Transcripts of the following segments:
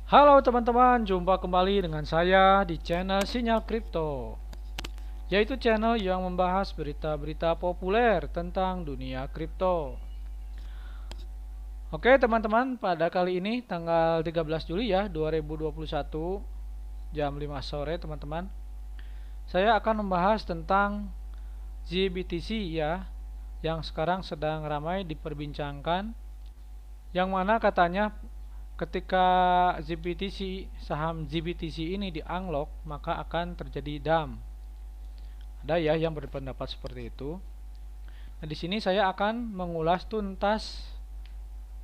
Halo teman-teman, jumpa kembali dengan saya di channel Sinyal Kripto, yaitu channel yang membahas berita-berita populer tentang dunia kripto. Oke teman-teman, pada kali ini tanggal 13 Juli ya 2021 jam 5 sore teman-teman, saya akan membahas tentang GBTC ya, yang sekarang sedang ramai diperbincangkan, yang mana katanya ketika saham GBTC ini di-unlock, maka akan terjadi dump. Ada ya yang berpendapat seperti itu. Nah, di sini saya akan mengulas tuntas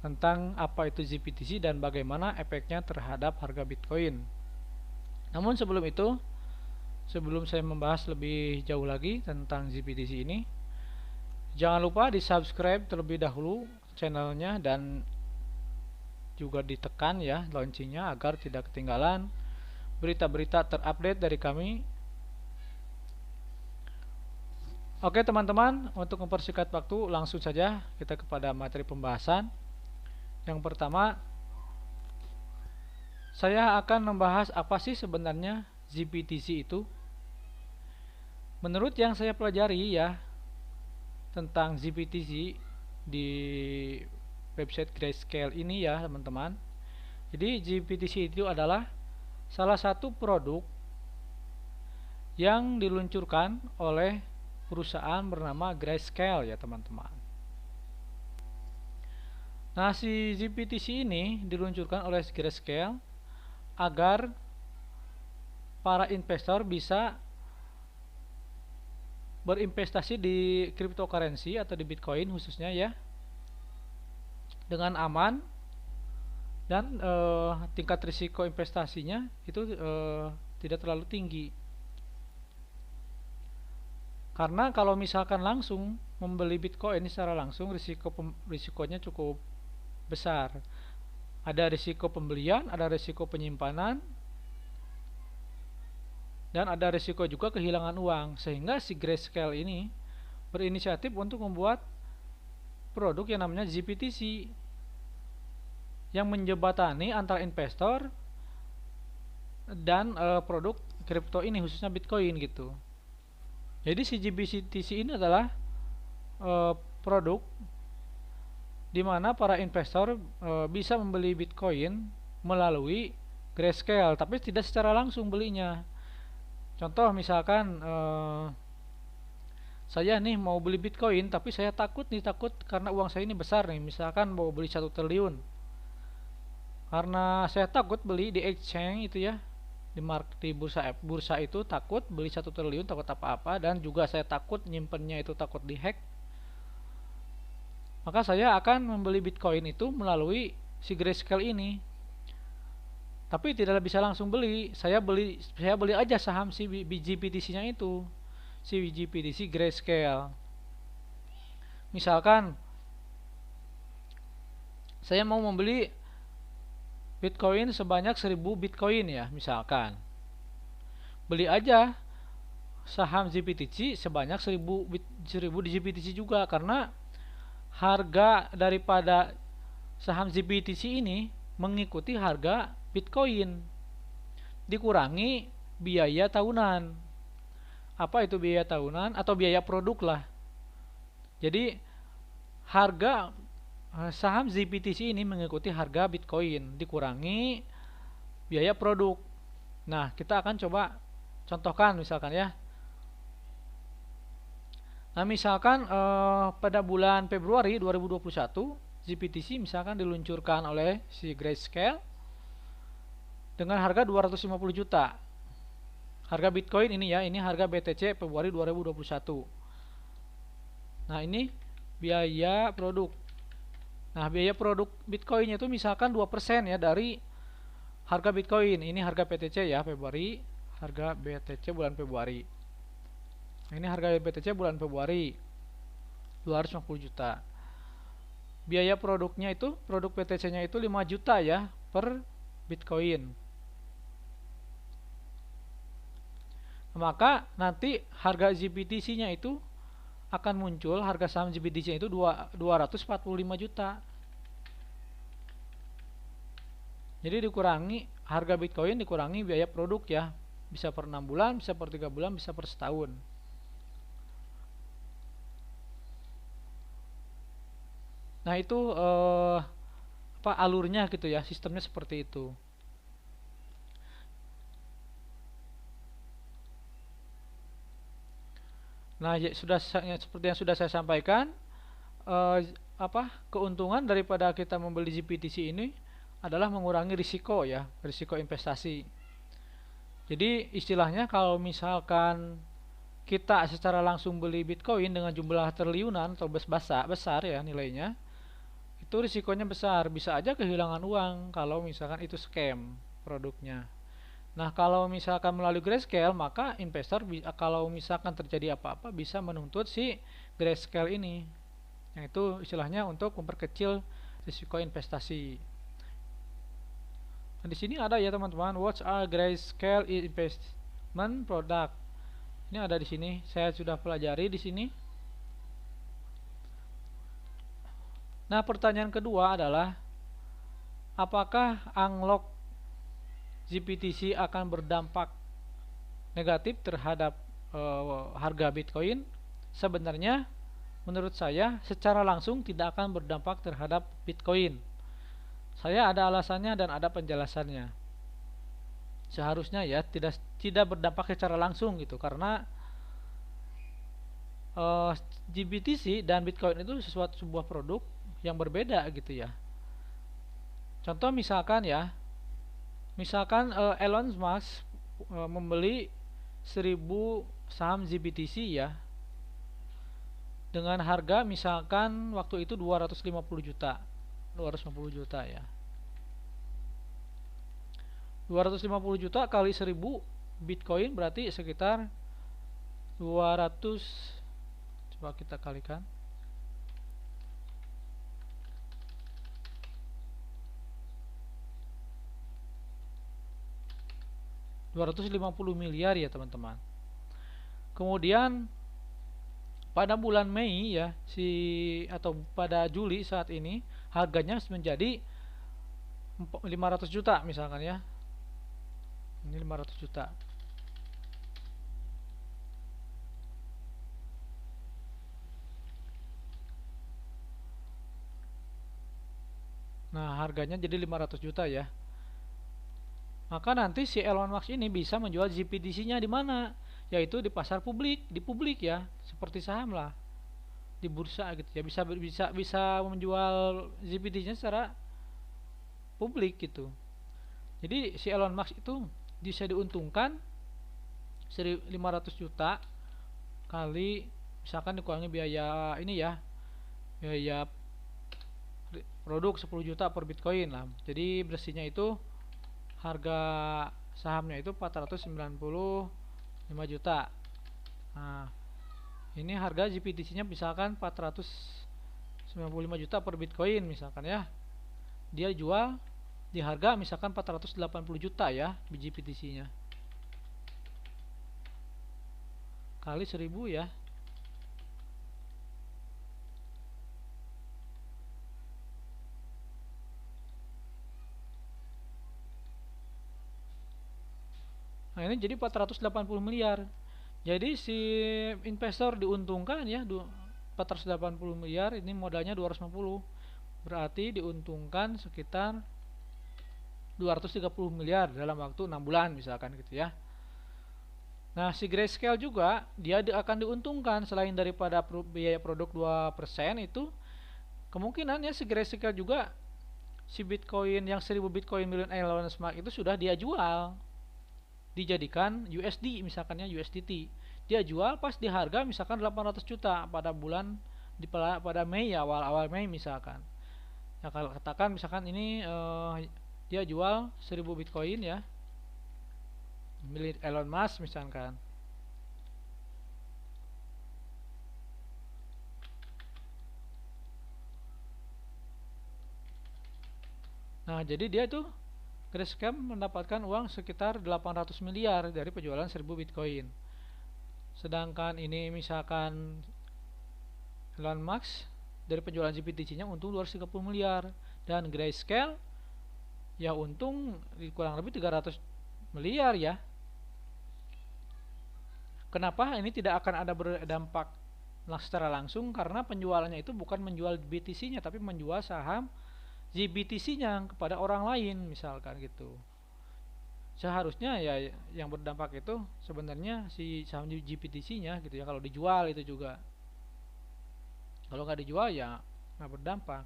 tentang apa itu GBTC dan bagaimana efeknya terhadap harga Bitcoin. Namun sebelum itu, sebelum saya membahas lebih jauh lagi tentang GBTC ini, jangan lupa di-subscribe terlebih dahulu channelnya dan juga ditekan ya loncengnya agar tidak ketinggalan berita-berita terupdate dari kami. Oke teman-teman, untuk mempersingkat waktu langsung saja kita kepada materi pembahasan. Yang pertama, saya akan membahas apa sih sebenarnya GBTC itu. Menurut yang saya pelajari ya tentang GBTC di website Grayscale ini ya teman-teman. Jadi GBTC itu adalah salah satu produk yang diluncurkan oleh perusahaan bernama Grayscale ya teman-teman. Nah, si GBTC ini diluncurkan oleh Grayscale agar para investor bisa berinvestasi di cryptocurrency atau di Bitcoin khususnya ya, dengan aman dan tingkat risiko investasinya itu tidak terlalu tinggi. Karena kalau misalkan langsung membeli Bitcoin secara langsung, risikonya cukup besar. Ada risiko pembelian, ada risiko penyimpanan, dan ada risiko juga kehilangan uang. Sehingga si Grayscale ini berinisiatif untuk membuat produk yang namanya GBTC yang menjembatani antara investor dan produk kripto ini, khususnya Bitcoin gitu. Jadi si GBTC ini adalah produk di mana para investor bisa membeli Bitcoin melalui Grayscale, tapi tidak secara langsung belinya. Contoh misalkan saya nih mau beli Bitcoin, tapi saya takut karena uang saya ini besar nih, misalkan mau beli 1 triliun. Karena saya takut beli di exchange itu ya, di bursa itu takut beli 1 triliun, takut apa-apa, dan juga saya takut nyimpennya itu takut dihack. Maka saya akan membeli Bitcoin itu melalui si Grayscale ini. Tapi tidak bisa langsung beli. Saya beli aja saham si GBTC-nya itu. Si GBTC Grayscale. Misalkan saya mau membeli Bitcoin sebanyak 1000 Bitcoin ya, misalkan. Beli aja saham GBTC sebanyak 1000 di GBTC juga, karena harga daripada saham GBTC ini mengikuti harga Bitcoin dikurangi biaya tahunan. Apa itu biaya tahunan atau biaya produk lah. Jadi harga saham GBTC ini mengikuti harga Bitcoin dikurangi biaya produk. Nah, kita akan coba contohkan misalkan ya. Nah, misalkan pada bulan Februari 2021 GBTC misalkan diluncurkan oleh si Grayscale dengan harga 250 juta. Harga Bitcoin ini ya, ini harga BTC Februari 2021. Nah, ini biaya produk. Nah, biaya produk Bitcoinnya itu misalkan 2% ya dari harga Bitcoin. Ini harga BTC ya, Februari. Harga BTC bulan Februari. Ini harga BTC bulan Februari 250 juta. Biaya produknya itu, produk BTC-nya itu 5 juta ya per Bitcoin. Maka nanti harga GBTC-nya itu akan muncul, harga saham GBTC itu 245 juta. Jadi dikurangi harga Bitcoin, dikurangi biaya produk ya. Bisa per 6 bulan, bisa per 3 bulan, bisa per setahun. Nah, itu apa alurnya gitu ya, sistemnya seperti itu. Nah, ya, seperti yang sudah saya sampaikan, keuntungan daripada kita membeli GPTC ini adalah mengurangi risiko ya, risiko investasi. Jadi istilahnya kalau misalkan kita secara langsung beli Bitcoin dengan jumlah triliunan atau besar ya nilainya, itu risikonya besar, bisa aja kehilangan uang kalau misalkan itu scam produknya. Nah, kalau misalkan melalui Grayscale, maka investor kalau misalkan terjadi apa-apa bisa menuntut si Grayscale ini. Yang itu istilahnya untuk memperkecil risiko investasi. Nah, di sini ada ya teman-teman, what are Grayscale investment product. Ini ada di sini, saya sudah pelajari di sini. Nah, pertanyaan kedua adalah apakah unlock GPTC akan berdampak negatif terhadap harga Bitcoin? Sebenarnya menurut saya secara langsung tidak akan berdampak terhadap Bitcoin. Saya ada alasannya dan ada penjelasannya. Seharusnya ya tidak berdampak secara langsung gitu, karena GBTC dan Bitcoin itu sebuah produk yang berbeda gitu ya. Contoh misalkan Elon Musk membeli 1000 saham GBTC ya, dengan harga misalkan waktu itu 250 juta ya. 250 juta kali 1000 Bitcoin berarti sekitar 200. Coba kita kalikan. $250 miliar ya teman-teman. Kemudian pada bulan Mei ya, atau pada Juli saat ini harganya menjadi 500 juta misalkan ya. Ini 500 juta. Nah, harganya jadi 500 juta ya. Maka nanti si Elon Musk ini bisa menjual GPTC-nya di mana? Yaitu di pasar publik, di publik ya, seperti saham lah, di bursa gitu ya. Bisa menjual GPTC-nya secara publik gitu. Jadi si Elon Musk itu bisa diuntungkan 500 juta kali misalkan dikurangi biaya ini ya, biaya produk 10 juta per Bitcoin lah. Jadi bersihnya itu harga sahamnya itu 495 juta. Nah, ini harga GPTC-nya misalkan 495 juta per Bitcoin misalkan ya. Dia jual di harga misalkan 480 juta ya GPTC-nya. Kali 1000 ya. Nah, ini jadi 480 miliar. Jadi si investor diuntungkan ya 480 miliar, ini modalnya 250. Berarti diuntungkan sekitar 230 miliar dalam waktu 6 bulan misalkan gitu ya. Nah, si Grayscale juga dia akan diuntungkan selain daripada biaya produk 2% itu, kemungkinan ya si Grayscale juga si Bitcoin yang 1000 Bitcoin milik Elon Musk itu sudah dia jual, dijadikan USD misalkan ya, USDT. Dia jual pas di harga misalkan 800 juta pada pada Mei ya, awal Mei misalkan. Ya kalau katakan misalkan ini dia jual 1000 Bitcoin ya milik Elon Musk misalkan. Nah, jadi dia tuh Grayscale mendapatkan uang sekitar 800 miliar dari penjualan 1000 Bitcoin. Sedangkan ini misalkan Elon Musk dari penjualan GPTC-nya untung 230 miliar dan Grayscale ya untung kurang lebih 300 miliar ya. Kenapa ini tidak akan ada berdampak secara langsung? Karena penjualannya itu bukan menjual BTC-nya, tapi menjual saham GBTC-nya kepada orang lain misalkan gitu. Seharusnya ya yang berdampak itu sebenarnya si saham GBTC-nya gitu ya, kalau dijual itu juga. Kalau nggak dijual ya nggak berdampak.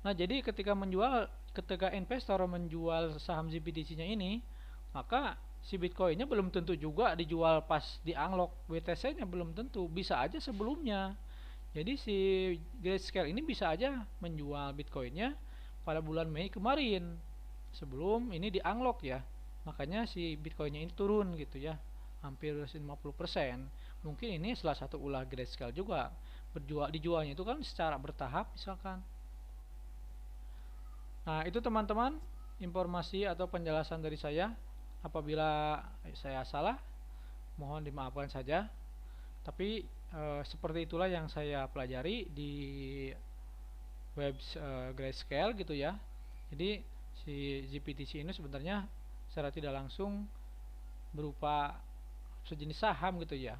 Nah, jadi ketika investor menjual saham GBTC-nya ini, maka si Bitcoin-nya belum tentu juga dijual pas di unlock. BTC-nya belum tentu, bisa aja sebelumnya. Jadi si Grayscale ini bisa aja menjual Bitcoin-nya pada bulan Mei kemarin, sebelum ini di unlock ya. Makanya si Bitcoin-nya ini turun gitu ya, hampir 50%. Mungkin ini salah satu ulah Grayscale juga. Dijualnya itu kan secara bertahap misalkan. Nah, itu teman-teman informasi atau penjelasan dari saya. Apabila saya salah, mohon dimaafkan saja. Tapi seperti itulah yang saya pelajari di web Grayscale gitu ya. Jadi si GBTC ini sebenarnya secara tidak langsung berupa sejenis saham gitu ya.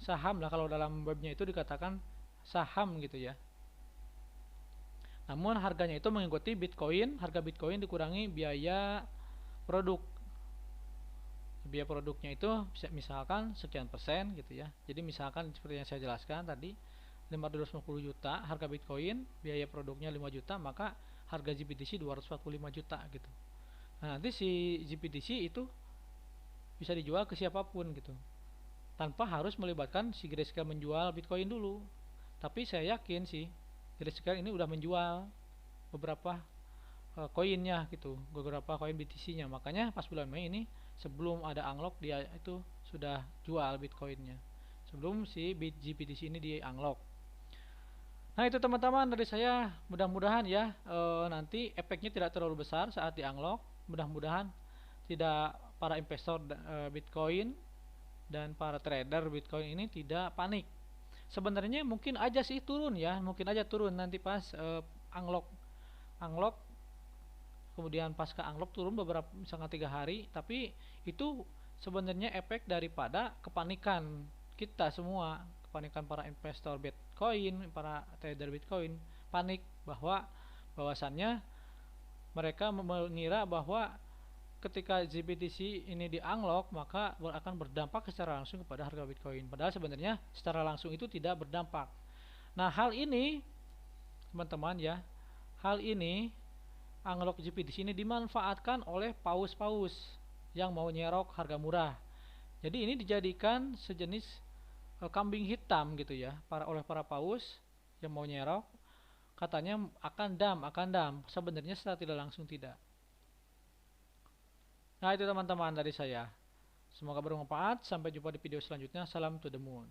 Saham lah, kalau dalam webnya itu dikatakan saham gitu ya. Namun harganya itu mengikuti Bitcoin, harga Bitcoin dikurangi biaya produk. Biaya produknya itu misalkan sekian persen gitu ya. Jadi misalkan seperti yang saya jelaskan tadi, 550 juta harga Bitcoin, biaya produknya 5 juta, maka harga GBTC 245 juta gitu. Nah, nanti si GBTC itu bisa dijual ke siapapun gitu, tanpa harus melibatkan si Grayscale menjual Bitcoin dulu. Tapi saya yakin sih Grayscale ini udah menjual beberapa koinnya gitu, beberapa koin BTC-nya. Makanya pas bulan Mei ini sebelum ada unlock dia itu sudah jual Bitcoinnya sebelum si GBTC ini di unlock. Nah, itu teman-teman dari saya. Mudah-mudahan ya nanti efeknya tidak terlalu besar saat di unlock. Mudah-mudahan tidak, para investor Bitcoin dan para trader Bitcoin ini tidak panik. Sebenarnya mungkin aja sih turun ya, mungkin aja turun nanti pas unlock, kemudian pasca unlock turun beberapa misalnya 3 hari. Tapi itu sebenarnya efek daripada kepanikan kita semua, kepanikan para investor Bitcoin, para trader Bitcoin, panik bahwasannya mereka mengira bahwa ketika GBTC ini di unlock maka akan berdampak secara langsung kepada harga Bitcoin. Padahal sebenarnya secara langsung itu tidak berdampak. Nah, hal ini teman-teman ya, hal ini unlock GBTC ini dimanfaatkan oleh paus-paus yang mau nyerok harga murah. Jadi ini dijadikan sejenis kambing hitam gitu ya, oleh para paus yang mau nyerok. Katanya akan dam. Sebenarnya secara tidak langsung tidak. Nah, itu teman-teman dari saya. Semoga bermanfaat. Sampai jumpa di video selanjutnya. Salam to the moon.